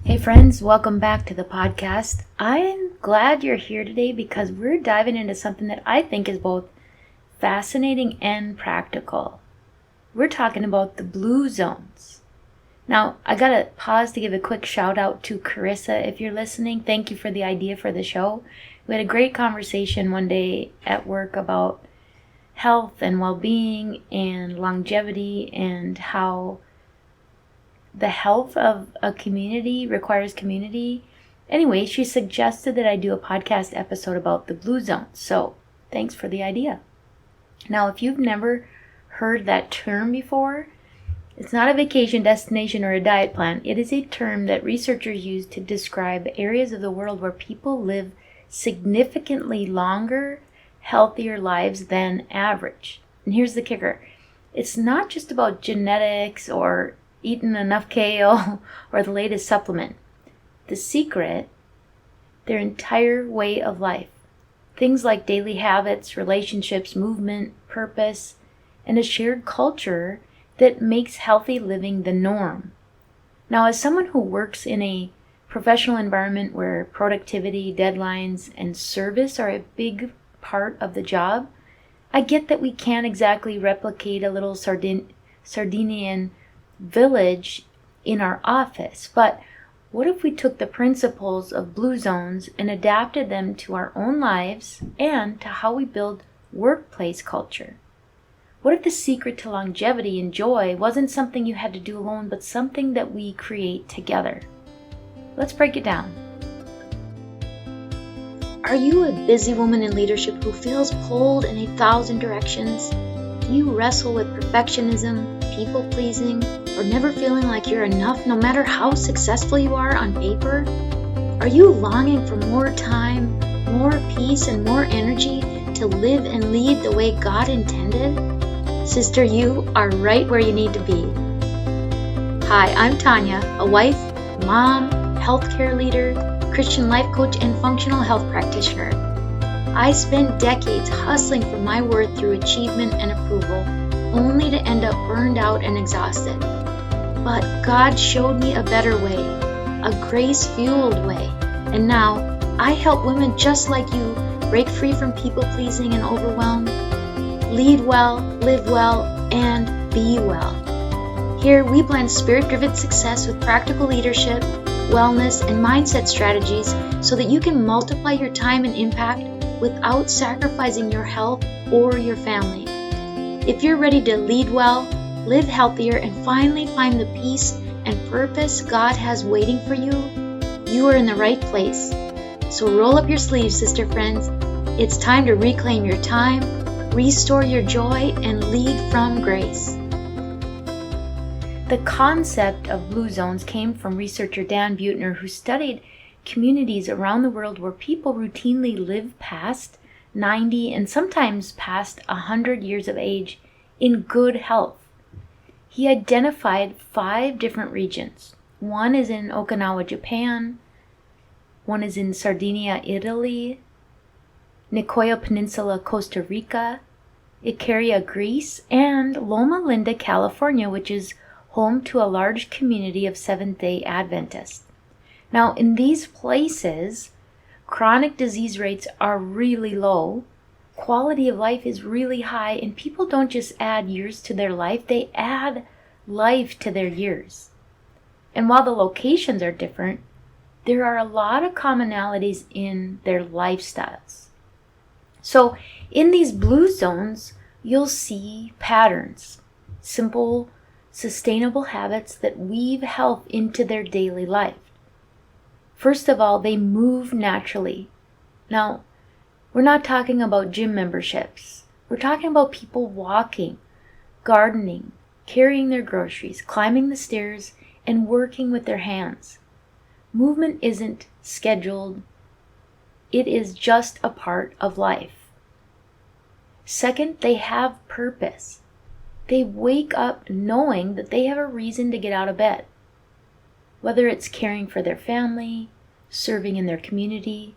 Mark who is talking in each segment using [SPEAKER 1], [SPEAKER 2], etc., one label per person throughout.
[SPEAKER 1] Hey friends, welcome back to the podcast. I'm glad you're here today because we're diving into something that I think is both fascinating and practical. We're talking about the blue zones. Now, I gotta pause to give a quick shout out to Carissa if you're listening. Thank you for the idea for the show. We had a great conversation one day at work about health and well-being and longevity and how the health of a community requires community. Anyway, she suggested that I do a podcast episode about the blue zones. So, thanks for the idea. Now, if you've never heard that term before, it's not a vacation destination or a diet plan. It is a term that researchers use to describe areas of the world where people live significantly longer, healthier lives than average. And here's the kicker. It's not just about genetics or eating enough kale or the latest supplement. The secret, their entire way of life. Things like daily habits, relationships, movement, purpose, and a shared culture that makes healthy living the norm. Now, as someone who works in a professional environment where productivity, deadlines, and service are a big part of the job, I get that we can't exactly replicate a little Sardinian village in our office, but what if we took the principles of blue zones and adapted them to our own lives and to how we build workplace culture? What if the secret to longevity and joy wasn't something you had to do alone, but something that we create together? Let's break it down. Are you a busy woman in leadership who feels pulled in 1,000 directions? Do you wrestle with perfectionism, people-pleasing, or never feeling like you're enough no matter how successful you are on paper? Are you longing for more time, more peace, and more energy to live and lead the way God intended? Sister, you are right where you need to be. Hi, I'm Tanya, a wife, mom, healthcare leader, Christian life coach, and functional health practitioner. I spent decades hustling for my worth through achievement and approval, only to end up burned out and exhausted. But God showed me a better way, a grace-fueled way. And now, I help women just like you break free from people-pleasing and overwhelm, lead well, live well, and be well. Here, we blend spirit-driven success with practical leadership, wellness, and mindset strategies so that you can multiply your time and impact without sacrificing your health or your family. If you're ready to lead well, live healthier, and finally find the peace and purpose God has waiting for you, you are in the right place. So roll up your sleeves, sister friends. It's time to reclaim your time, restore your joy, and lead from grace. The concept of blue zones came from researcher Dan Buettner, who studied communities around the world where people routinely live past 90 and sometimes past 100 years of age in good health. He identified 5 different regions. One is in Okinawa, Japan. One is in Sardinia, Italy. Nicoya Peninsula, Costa Rica. Icaria, Greece. And Loma Linda, California, which is home to a large community of Seventh-day Adventists. Now, in these places, chronic disease rates are really low, quality of life is really high, and people don't just add years to their life, they add life to their years. And while the locations are different, there are a lot of commonalities in their lifestyles. So, in these blue zones, you'll see patterns, simple, sustainable habits that weave health into their daily life. First of all, they move naturally. Now, we're not talking about gym memberships. We're talking about people walking, gardening, carrying their groceries, climbing the stairs, and working with their hands. Movement isn't scheduled. It is just a part of life. Second, they have purpose. They wake up knowing that they have a reason to get out of bed. Whether it's caring for their family, serving in their community,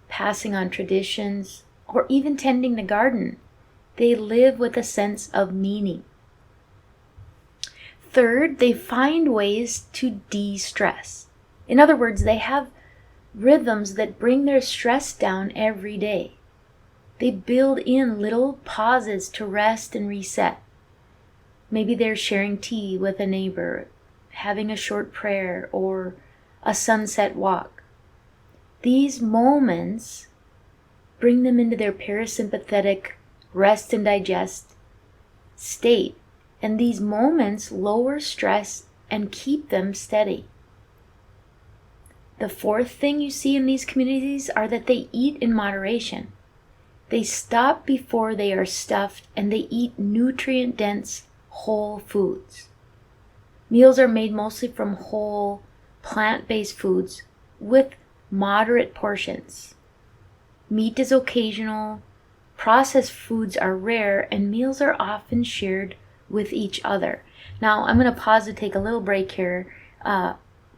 [SPEAKER 1] passing on traditions, or even tending the garden, they live with a sense of meaning. Third, they find ways to de-stress. In other words, they have rhythms that bring their stress down every day. They build in little pauses to rest and reset. Maybe they're sharing tea with a neighbor, having a short prayer, or a sunset walk. These moments bring them into their parasympathetic rest and digest state, and these moments lower stress and keep them steady. The fourth thing you see in these communities are that they eat in moderation. They stop before they are stuffed, and they eat nutrient-dense whole foods. Meals are made mostly from whole, plant-based foods with moderate portions. Meat is occasional, processed foods are rare, and meals are often shared with each other. Now, I'm going to pause to take a little break here.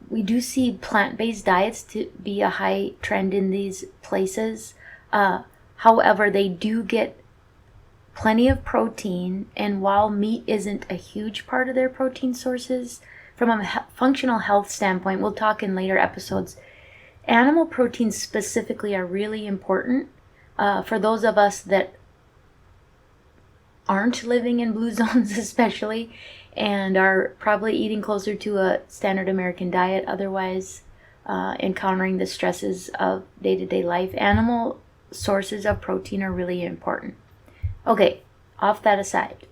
[SPEAKER 1] We do see plant-based diets to be a high trend in these places. However, they do get plenty of protein, and while meat isn't a huge part of their protein sources, from a functional health standpoint, we'll talk in later episodes, animal proteins specifically are really important for those of us that aren't living in blue zones especially, and are probably eating closer to a standard American diet, otherwise encountering the stresses of day-to-day life. Animal sources of protein are really important. Okay, off that aside.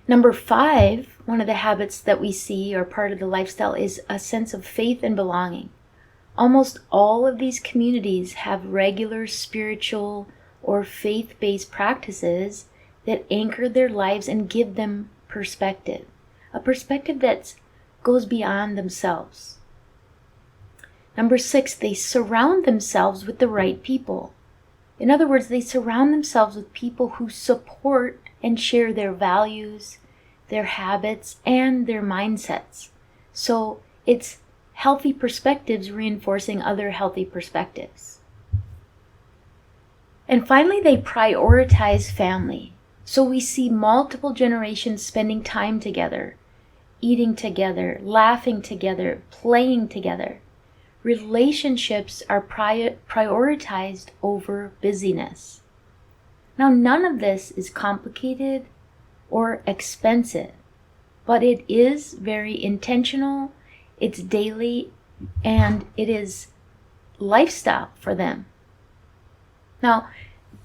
[SPEAKER 1] Number 5, one of the habits that we see or part of the lifestyle is a sense of faith and belonging. Almost all of these communities have regular spiritual or faith-based practices that anchor their lives and give them perspective. A perspective that goes beyond themselves. Number 6, they surround themselves with the right people. In other words, they surround themselves with people who support and share their values, their habits, and their mindsets. So it's healthy perspectives reinforcing other healthy perspectives. And finally, they prioritize family. So we see multiple generations spending time together, eating together, laughing together, playing together. Relationships are prioritized over busyness. Now, none of this is complicated or expensive, but it is very intentional, it's daily, and it is lifestyle for them. Now,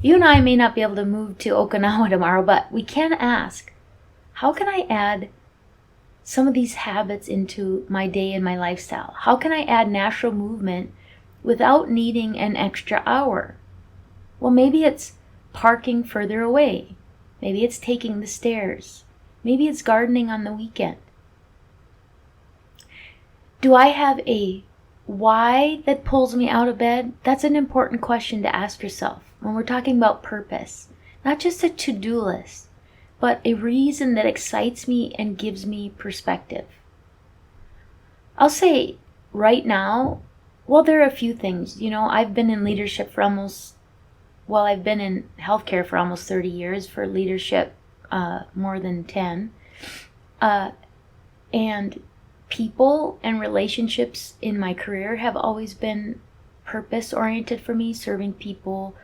[SPEAKER 1] you and I may not be able to move to Okinawa tomorrow, but we can ask, how can I add some of these habits into my day and my lifestyle? How can I add natural movement without needing an extra hour? Well, maybe it's parking further away. Maybe it's taking the stairs. Maybe it's gardening on the weekend. Do I have a why that pulls me out of bed? That's an important question to ask yourself when we're talking about purpose. Not just a to-do list, but a reason that excites me and gives me perspective. I'll say right now, well, there are a few things. I've been in leadership for I've been in healthcare for almost 30 years, for leadership more than 10. And people and relationships in my career have always been purpose-oriented for me, serving people,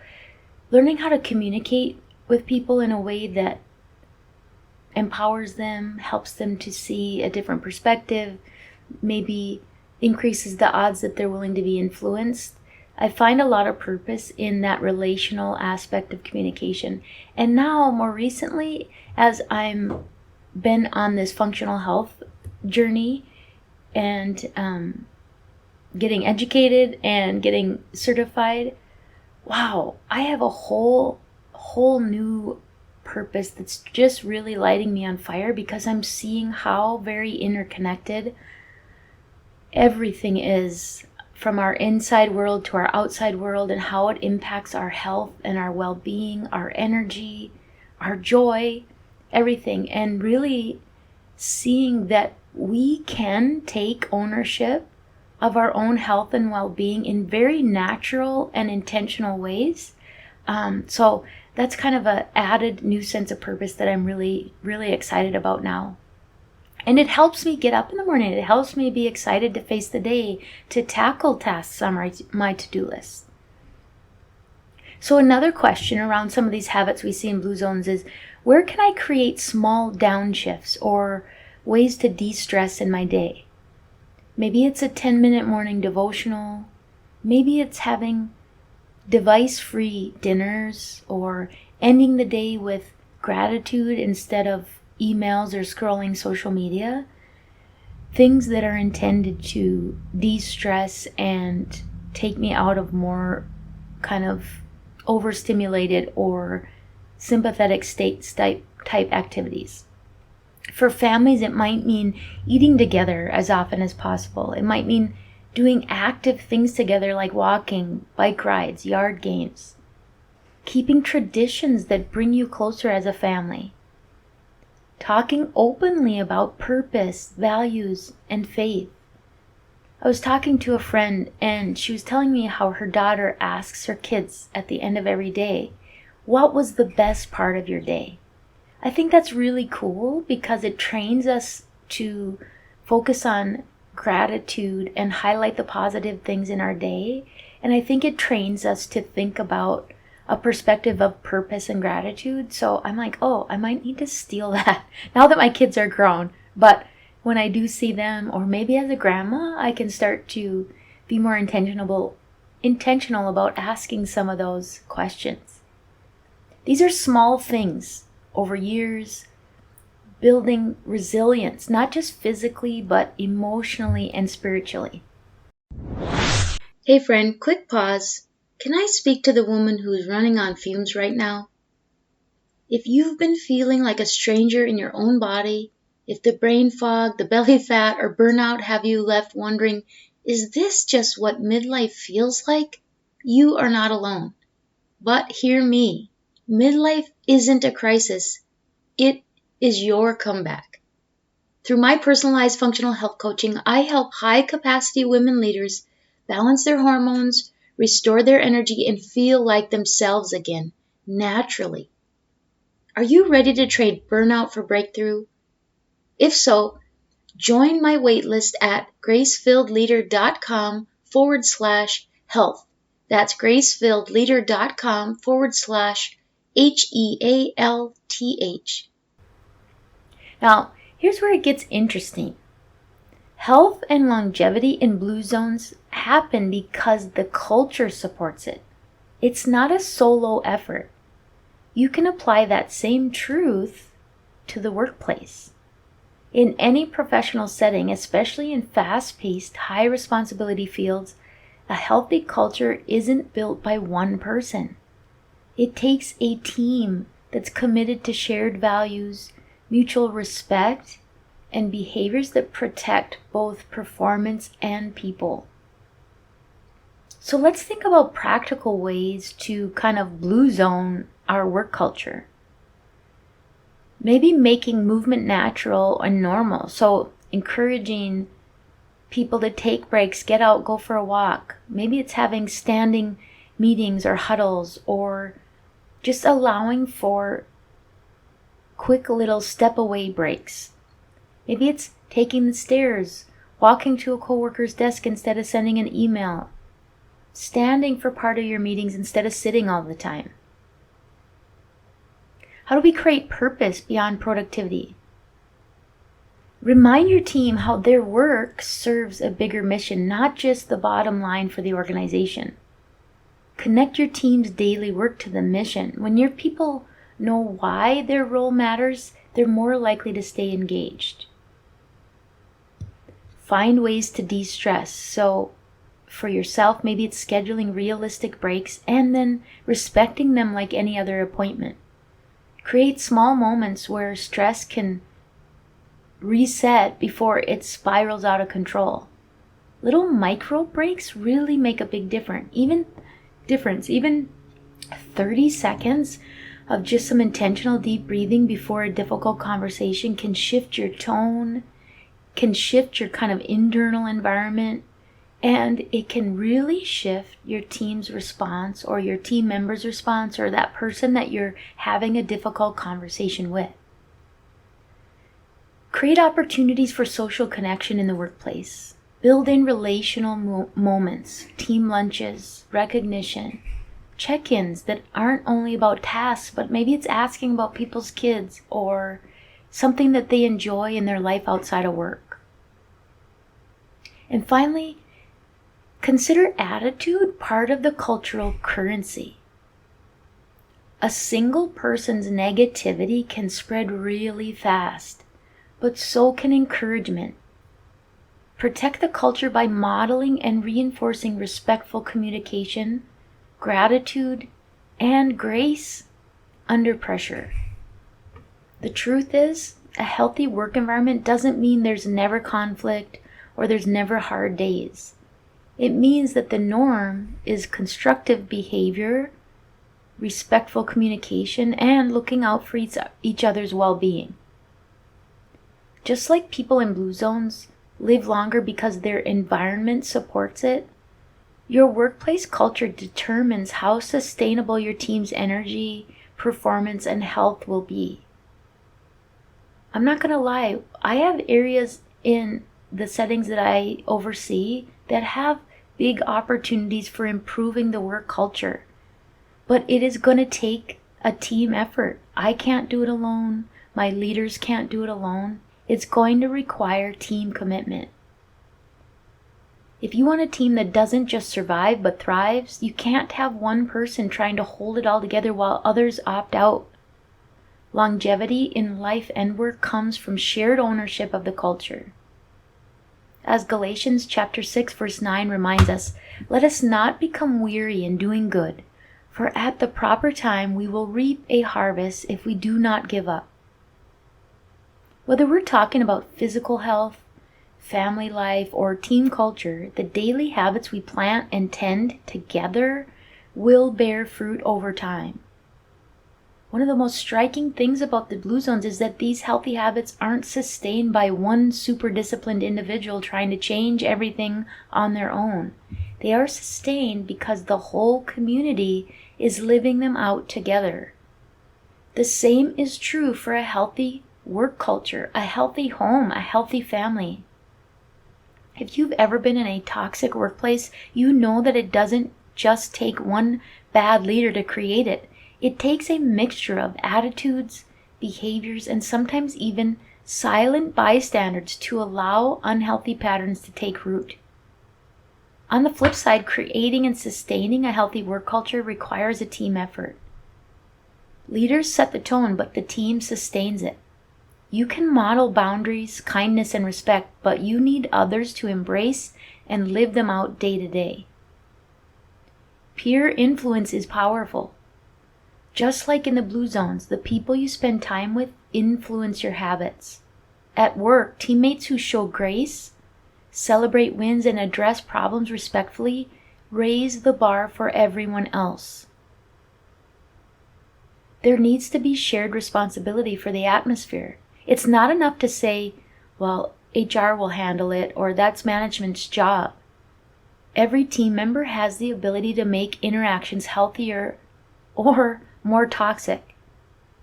[SPEAKER 1] learning how to communicate with people in a way that empowers them, helps them to see a different perspective, maybe increases the odds that they're willing to be influenced. I find a lot of purpose in that relational aspect of communication. And now, more recently, as I'm been on this functional health journey and getting educated and getting certified, wow, I have a whole new purpose that's just really lighting me on fire, because I'm seeing how very interconnected everything is, from our inside world to our outside world, and how it impacts our health and our well-being, our energy, our joy, everything. And really seeing that we can take ownership of our own health and well-being in very natural and intentional ways. So that's kind of an added new sense of purpose that I'm really, really excited about now. And it helps me get up in the morning. It helps me be excited to face the day, to tackle tasks on my to-do list. So another question around some of these habits we see in blue zones is, where can I create small downshifts or ways to de-stress in my day? Maybe it's a 10-minute morning devotional. Maybe it's having device-free dinners or ending the day with gratitude instead of emails or scrolling social media. Things that are intended to de-stress and take me out of more kind of overstimulated or sympathetic state type activities. For families, it might mean eating together as often as possible. It might mean doing active things together like walking, bike rides, yard games. Keeping traditions that bring you closer as a family. Talking openly about purpose, values, and faith. I was talking to a friend and she was telling me how her daughter asks her kids at the end of every day, what was the best part of your day? I think that's really cool because it trains us to focus on gratitude and highlight the positive things in our day. And I think it trains us to think about a perspective of purpose and gratitude. So I'm like, oh, I might need to steal that now that my kids are grown. But when I do see them, or maybe as a grandma, I can start to be more intentional about asking some of those questions. These are small things over years, building resilience, not just physically, but emotionally and spiritually. Hey friend, quick pause. Can I speak to the woman who's running on fumes right now? If you've been feeling like a stranger in your own body, if the brain fog, the belly fat, or burnout have you left wondering, is this just what midlife feels like? You are not alone. But hear me. Midlife isn't a crisis. It is your comeback. Through my personalized functional health coaching, I help high-capacity women leaders balance their hormones, restore their energy, and feel like themselves again, naturally. Are you ready to trade burnout for breakthrough? If so, join my waitlist at gracefilledleader.com/health. That's gracefilledleader.com/HEALTH. Now, here's where it gets interesting. Health and longevity in blue zones happen because the culture supports it. It's not a solo effort. You can apply that same truth to the workplace. In any professional setting, especially in fast-paced, high-responsibility fields, a healthy culture isn't built by one person. It takes a team that's committed to shared values, mutual respect, and behaviors that protect both performance and people. So let's think about practical ways to kind of blue zone our work culture. Maybe making movement natural and normal. So encouraging people to take breaks, get out, go for a walk. Maybe it's having standing meetings or huddles, or just allowing for quick little step away breaks. Maybe it's taking the stairs, walking to a coworker's desk instead of sending an email, standing for part of your meetings instead of sitting all the time. How do we create purpose beyond productivity? Remind your team how their work serves a bigger mission, not just the bottom line for the organization. Connect your team's daily work to the mission. When your people know why their role matters, they're more likely to stay engaged. Find ways to de-stress. So for yourself, maybe it's scheduling realistic breaks and then respecting them like any other appointment. Create small moments where stress can reset before it spirals out of control. Little micro breaks really make a big difference. Even 30 seconds of just some intentional deep breathing before a difficult conversation can shift your tone, can shift your kind of internal environment, and it can really shift your team's response or your team member's response or that person that you're having a difficult conversation with. Create opportunities for social connection in the workplace. Build in relational moments, team lunches, recognition, check-ins that aren't only about tasks, but maybe it's asking about people's kids or something that they enjoy in their life outside of work. And finally, consider attitude part of the cultural currency. A single person's negativity can spread really fast, but so can encouragement. Protect the culture by modeling and reinforcing respectful communication, gratitude, and grace under pressure. The truth is, a healthy work environment doesn't mean there's never conflict or there's never hard days. It means that the norm is constructive behavior, respectful communication, and looking out for each other's well-being. Just like people in blue zones live longer because their environment supports it, your workplace culture determines how sustainable your team's energy, performance, and health will be. I'm not going to lie, I have areas in the settings that I oversee that have big opportunities for improving the work culture. But it is going to take a team effort. I can't do it alone. My leaders can't do it alone. It's going to require team commitment. If you want a team that doesn't just survive but thrives, you can't have one person trying to hold it all together while others opt out. Longevity in life and work comes from shared ownership of the culture. As Galatians chapter 6 verse 9 reminds us, let us not become weary in doing good, for at the proper time we will reap a harvest if we do not give up. Whether we're talking about physical health, family life, or team culture, the daily habits we plant and tend together will bear fruit over time. One of the most striking things about the blue zones is that these healthy habits aren't sustained by one super disciplined individual trying to change everything on their own. They are sustained because the whole community is living them out together. The same is true for a healthy work culture, a healthy home, a healthy family. If you've ever been in a toxic workplace, you know that it doesn't just take one bad leader to create it. It takes a mixture of attitudes, behaviors, and sometimes even silent bystanders to allow unhealthy patterns to take root. On the flip side, creating and sustaining a healthy work culture requires a team effort. Leaders set the tone, but the team sustains it. You can model boundaries, kindness, and respect, but you need others to embrace and live them out day to day. Peer influence is powerful. Just like in the blue zones, the people you spend time with influence your habits. At work, teammates who show grace, celebrate wins, and address problems respectfully raise the bar for everyone else. There needs to be shared responsibility for the atmosphere. It's not enough to say, well, HR will handle it, or that's management's job. Every team member has the ability to make interactions healthier or more toxic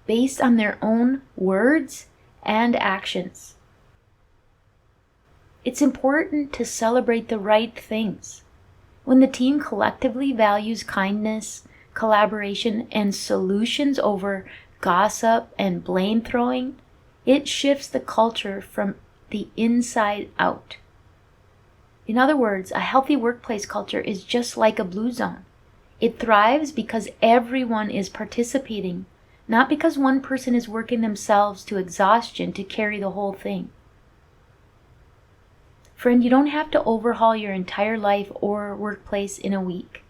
[SPEAKER 1] based on their own words and actions. It's important to celebrate the right things. When the team collectively values kindness, collaboration, and solutions over gossip and blame throwing, it shifts the culture from the inside out. In other words, a healthy workplace culture is just like a blue zone. It thrives because everyone is participating, not because one person is working themselves to exhaustion to carry the whole thing. Friend, you don't have to overhaul your entire life or workplace in a week.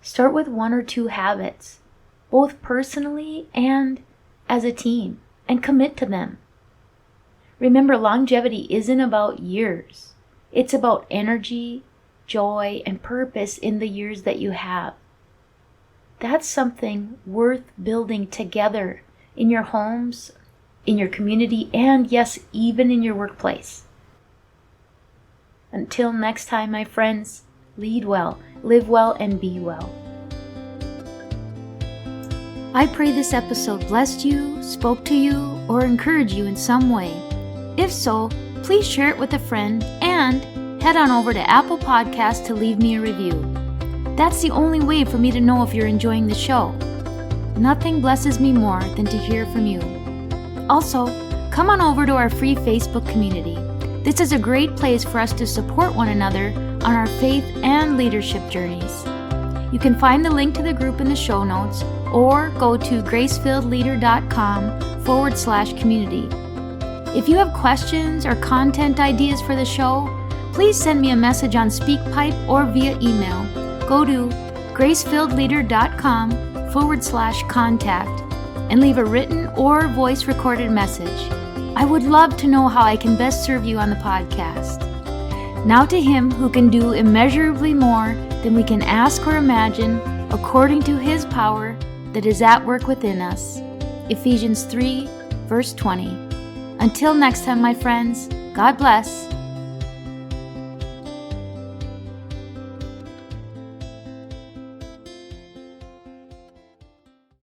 [SPEAKER 1] Start with 1 or 2 habits, both personally and as a team, and commit to them. Remember, longevity isn't about years. It's about energy, joy, and purpose in the years that you have. That's something worth building together in your homes, in your community, and yes, even in your workplace. Until next time, my friends, lead well, live well, and be well. I pray this episode blessed you, spoke to you, or encouraged you in some way. If so, please share it with a friend and head on over to Apple Podcasts to leave me a review. That's the only way for me to know if you're enjoying the show. Nothing blesses me more than to hear from you. Also, come on over to our free Facebook community. This is a great place for us to support one another on our faith and leadership journeys. You can find the link to the group in the show notes or go to gracefilledleader.com/community. If you have questions or content ideas for the show, please send me a message on SpeakPipe or via email. Go to gracefilledleader.com/contact and leave a written or voice recorded message. I would love to know how I can best serve you on the podcast. Now to Him who can do immeasurably more than we can ask or imagine, according to His power that is at work within us. Ephesians 3, verse 20. Until next time, my friends, God bless.